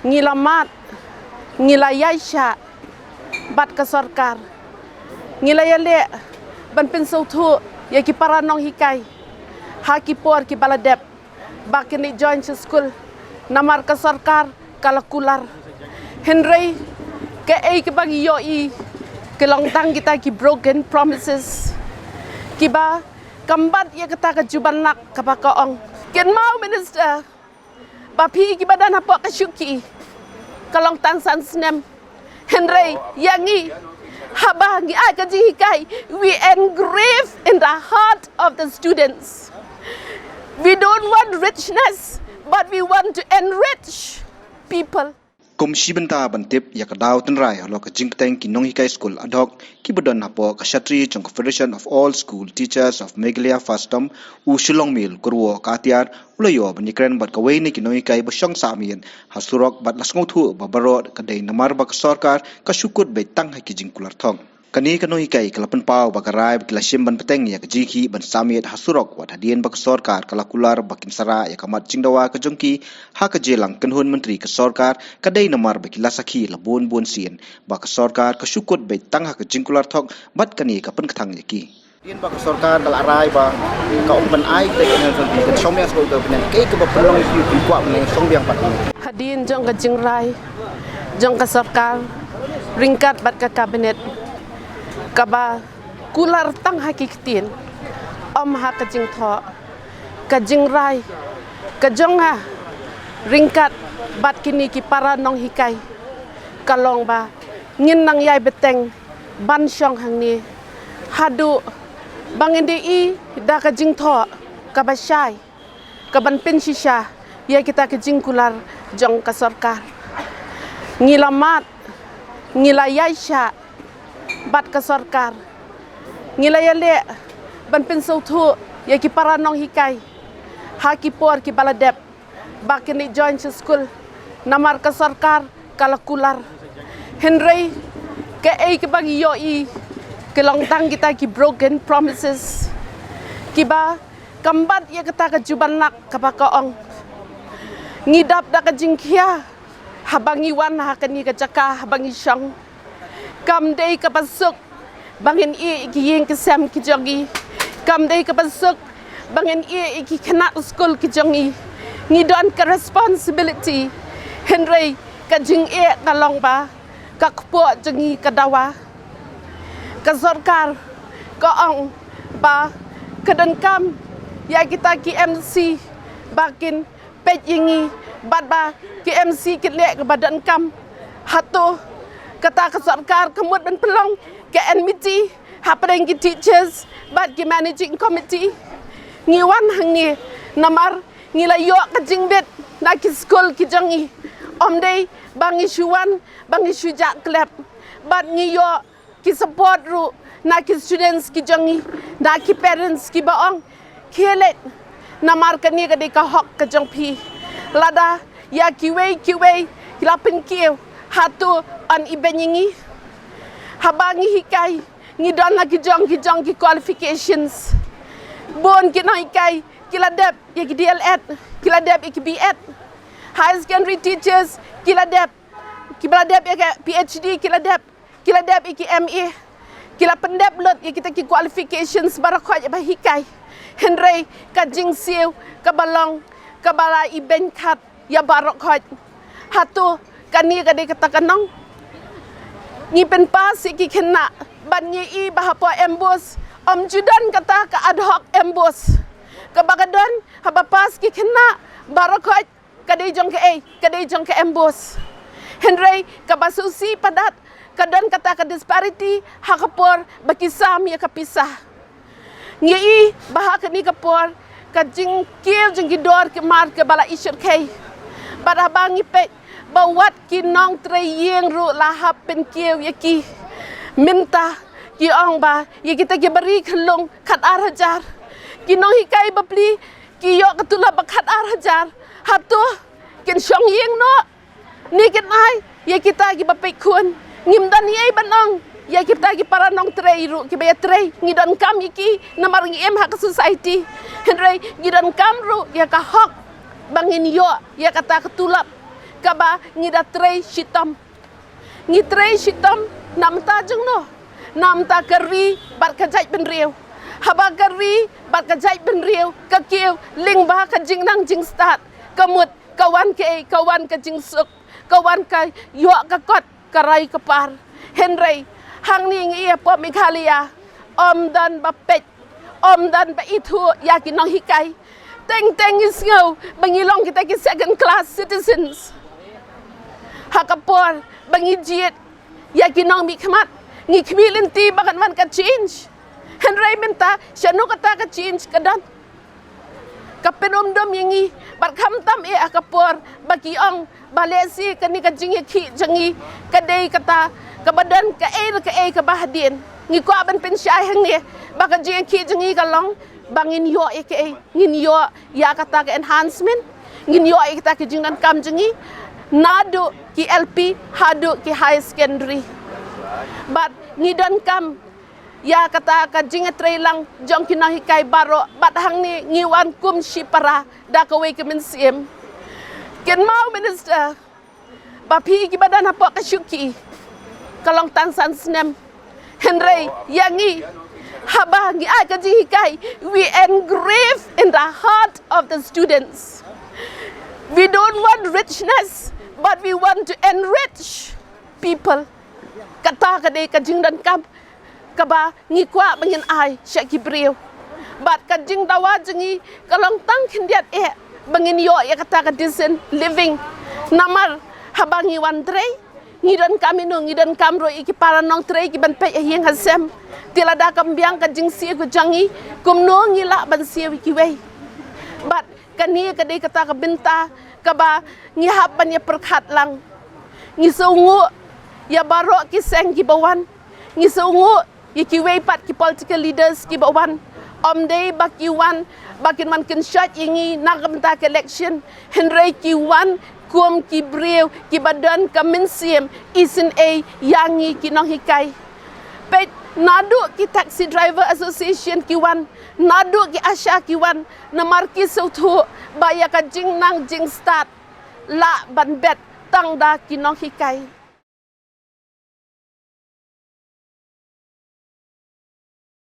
Ngilamat, ngilayasha, bat ke sarkar. Ngilayale, ban pensau tu, ya ki paranong hikai. Haki por ki baladep, bakin ni join school. Namar ke sarkar, kalakular. Henry, ke ke bagi yoi, ke longtang kita ki broken promises. Kiba, kambat ya kita ke juban nak kapakaong. Ken mau minister. Bapi kibadan apa kesyuki kalong tansan senem Henry yangi habangi akaji hikai we engrave in the heart of the students. We don't want richness, but we want to enrich people. Komisi benta bantip ya kadau tenrai halo ka jingteng ki nong hikai school adhok ki bodon hapo ka Kshatriya Confederation of All School Teachers of Meghalaya Fastom u shulong mil kurwo ka tiar ulayo banikren bat ka weini ki nong hikai bosyong samien hasurok bat lasngau thu babaro ka dei namar ba ka sarkar ka syukut be tang ha ki jingkular thong kani ka nong hikai kalapan pau ba ka rai ba kilashim ban peteng ya ka jiki ban samiet hasurok wat hadien ba ka sarkar kalakular bakin sara ya kamat jingdawa ka jongki ha ka jelang kenhun menteri ka sarkar ka dei namar ba kilasaki labon bon sien ba ka sarkar ka syukut be tang ha ka jingkular thong bat kani ka pen kathang yaki dien ba ka sarkar kala rai ba ka open ai te ka nang ka shomya sko ka pen ke ka ba pelong ki kwa ne song biang pat Hadin jong ka jingrai jong ka sarkar ringkat bat ka kabinet kaba kular tang hakiktin om ha ka jing tho ka jing rai ka jong ha ringkat bat kini ki para nong hikai kalong ba ngin nang yai beteng ban syong hang ni hadu bangin de I da ka jing tho ka ba syai ka ban pen shisha ya kita ka jing kular jong ka sarkar ngilamat ngilayasha bat ke sarkar ngilayale ban pensau tu ya ki paranong hikai haki por ki baladep bakin ni join school namar ke sarkar kalakular Henry ke bagi yoi ke longtang kita ki broken promises kiba kambat ya kita ke juban nak kapakaong ngidap da ka jingkia habangi wan hakani ka jaka habangi syang kam day kapasuk bangin ki yeng kesam ki jogi kam day kapasuk bangin ki kena school ki jongi ngidon ka responsibility Henry ka jing kalong ba ka kpo jongi ka dawa ka sarkar ka ong ba kadan kam ya kita ki MC bakin pej yingi bad ba ki MC ki le ka badan kam hatu kata ke sarkar kemud dan pelong ke NMT hapeng ki teachers bat ki managing committee ngiwan hangi namar ngilayo ka jingbet na ki school ki jangi omdei bang isuan bang isu jak klep bat ngiyo ki support ru na ki students ki jangi na ki parents ki baong kielet namar kani ka de ka hok ka jongpi lada ya ki wei kilapin kieu hatu an ibenyingi habangi hikai ngidon lagi jong ki qualifications bon ki hikai kiladep ya ki DLED kiladep ya ki BEd high secondary teachers kiladep kiladep ya ki PhD kiladep ya ki MA kilapendep lot ya kita ki qualifications barakot ya hikai Henry ka jingsiu ka balong ka bala iben khat ya barakot hatu kani ka de katakanong ni pen pas ki kena ban ni I bahapo embos om judan kata ka ad hoc embos ka bagadon haba pas ki kena barakot ka de jong ke embos Henry ka basusi padat kadan kata ka disparity hakapor bakisam ya kapisah ni I bahak ni kapor ka jing kiel jing gidor ke mar ke bala isyur kai pada bangi pe bawat kinong treyeng ru lahap pen kieu yaki minta ki ong ba ya kita ki beri kelong khat arhajar kinong hikai bapli ki yo katula bakhat arhajar hatu kin syong yeng no ni kin ai ya kita ki bapik kun ngimdan ye banong ya kita ki para nong trey ru ki be trey ngidan kam yaki namar ngiem hak society Henry ngidan kam ru ya ka hok bangin yo ya kata ketulap kaba ngida trei shitam ngi trei shitam nam ta jeng no nam ta kari bat ka jai ben riu haba kari bat ka jai ben riu ka kiu ling ba ka jing nang jing start kamut kawan ka jing suk kawan ka yo ka kot karai ka par henry hang ni ngi po mikhalia om dan ba pet om dan ba itu yakin nang hikai teng is ngau bangilong kita ki second class citizens hakapor bangi jiet yakin nang mikmat ngi kmilin ti bakan man ka change henry minta syanu kata ka change kadan kapenom dom yangi barkham tam akapor bagi ong balesi kani ka jingi ki jangi kadai kata kabadan ka ka bahdin ngi ko ban pen syai hang ni baka jingi ki jangi kalong bangin yo ngin yo ya kata ke enhancement ngin yo kata ke jingnan kam jangi nadu ki LP hadu ki high secondary but ngidan kam ya kata ka jinga trailang jong kinang hikai baro bat hang ni ngiwan kum shipara da ka we kemen sim ken mau minister ba pi ki badan apa ka syuki kalong tansan snem henry yangi haba ngi ai ka jing hikai we engrave in the heart of the students. We don't want richness but we want to enrich people kata ka dei ka jing dan kam kaba ngi kwa bangin ai syaki brio bat ka jing dawa jingi kalong tang kindiat bangin yo ya kata ka decent living namar habangi wan trei ngidan kami no ngidan kamro iki para nong trei ki ban pe hieng hasem tilada kambiang ka jing si ku jangi kum no ngila ban si ki wei bat kani ka dei kata ka binta kaba ngi haban ya perkhat lang ngi sungu ya barok ki seng ki bawan ngi sungu ki wei pat ki political leaders ki bawan om dei baki wan bakin man ken shot ingi nagam ta election henry ki wan kum ki brew ki badan kamensim isin yangi ki nong hikai pet nadu ki taxi driver association ki wan nadu ki asha ki wan namar ki sautu baya ka jing nang jing start la ban bet tang da ki nong hikai